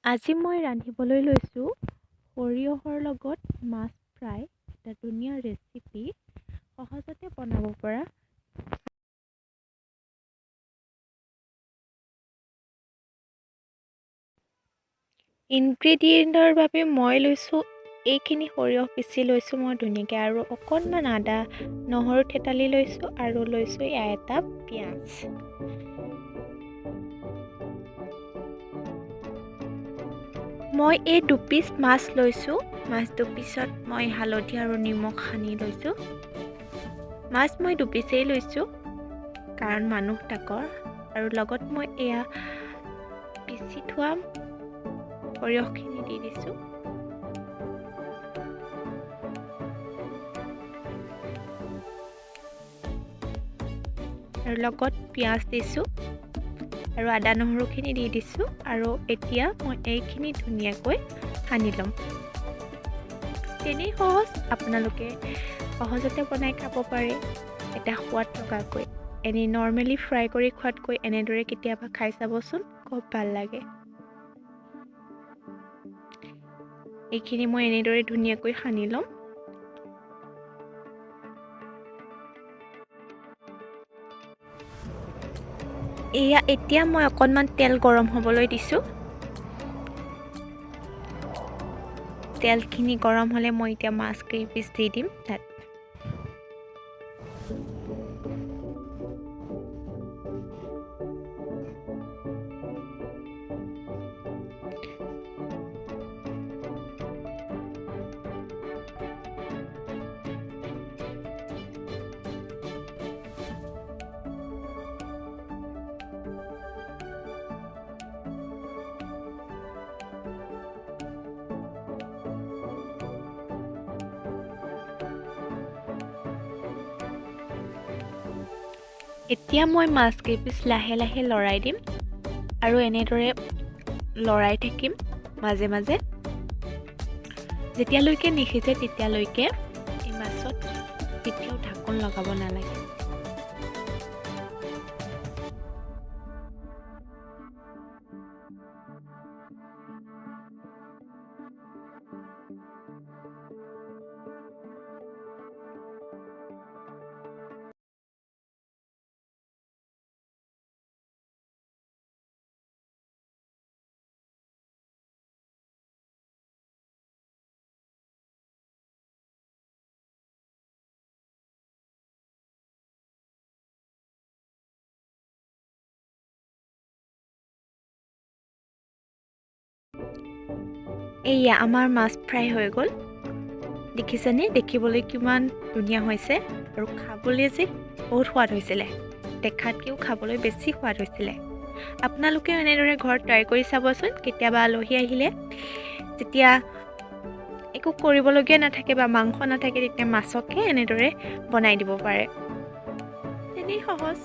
আজি মই ৰান্ধিবলৈ লৈছোঁ সৰিয়হৰ লগত মাছ ফ্ৰাই, এটা ধুনীয়া ৰেচিপি, সহজতে বনাব পৰা। ইনগ্ৰেডিয়েণ্টৰ বাবে মই লৈছোঁ এইখিনি সৰিয়হ পিচি লৈছোঁ মই ধুনীয়াকৈ, আৰু অকণমান আদা নহৰু থেতালি লৈছোঁ, আৰু লৈছোঁ এটা পিঁয়াজ। মই এই দুপিচ মাছ লৈছোঁ। মাছ দুপিচত মই হালধি আৰু নিমখ সানি লৈছোঁ। মাছ মই দুপিচেই লৈছোঁ কাৰণ মানুহ তাকৰ, আৰু লগত মই এয়া পিচি থোৱা সৰিয়হখিনি দি দিছোঁ। আৰু লগত পিঁয়াজ দিছোঁ আৰু আদা নহৰুখিনি দি দিছোঁ, আৰু এতিয়া মই এইখিনি ধুনীয়াকৈ সানি ল'ম। তেনেই সহজ, আপোনালোকে সহজতে বনাই খাব পাৰে এটা সোৱাদ লগাকৈ। এনেই নৰ্মেলি ফ্ৰাই কৰি খোৱাতকৈ এনেদৰে কেতিয়াবা খাই চাবচোন, খুব ভাল লাগে। এইখিনি মই এনেদৰে ধুনীয়াকৈ সানি ল'ম। এতিয়া মই অকণমান তেল গৰম হ'বলৈ দিছোঁ। তেলখিনি গৰম হ'লে মই এতিয়া মাছ কেইপিচ দি দিম তাত। এতিয়া মই মাছ কেইপিচ লাহে লাহে লৰাই দিম, আৰু এনেদৰে লৰাই থাকিম মাজে মাজে। যেতিয়ালৈকে নিসিজে তেতিয়ালৈকে এই মাছত কেতিয়াও ঢাকোন লগাব নালাগে। এইয়া আমাৰ মাছ ফ্ৰাই হৈ গ'ল। দেখিছেনে? দেখিবলৈ কিমান ধুনীয়া হৈছে, আৰু খাবলৈ যে বহুত সোৱাদ হৈছিলে। দেখাতকৈও খাবলৈ বেছি সোৱাদ হৈছিলে। আপোনালোকেও এনেদৰে ঘৰত ট্ৰাই কৰি চাবচোন। কেতিয়াবা আলহী আহিলে যেতিয়া একো কৰিবলগীয়া নাথাকে বা মাংস নাথাকে, তেতিয়া মাছকে এনেদৰে বনাই দিব পাৰে। তেনেই সহজ।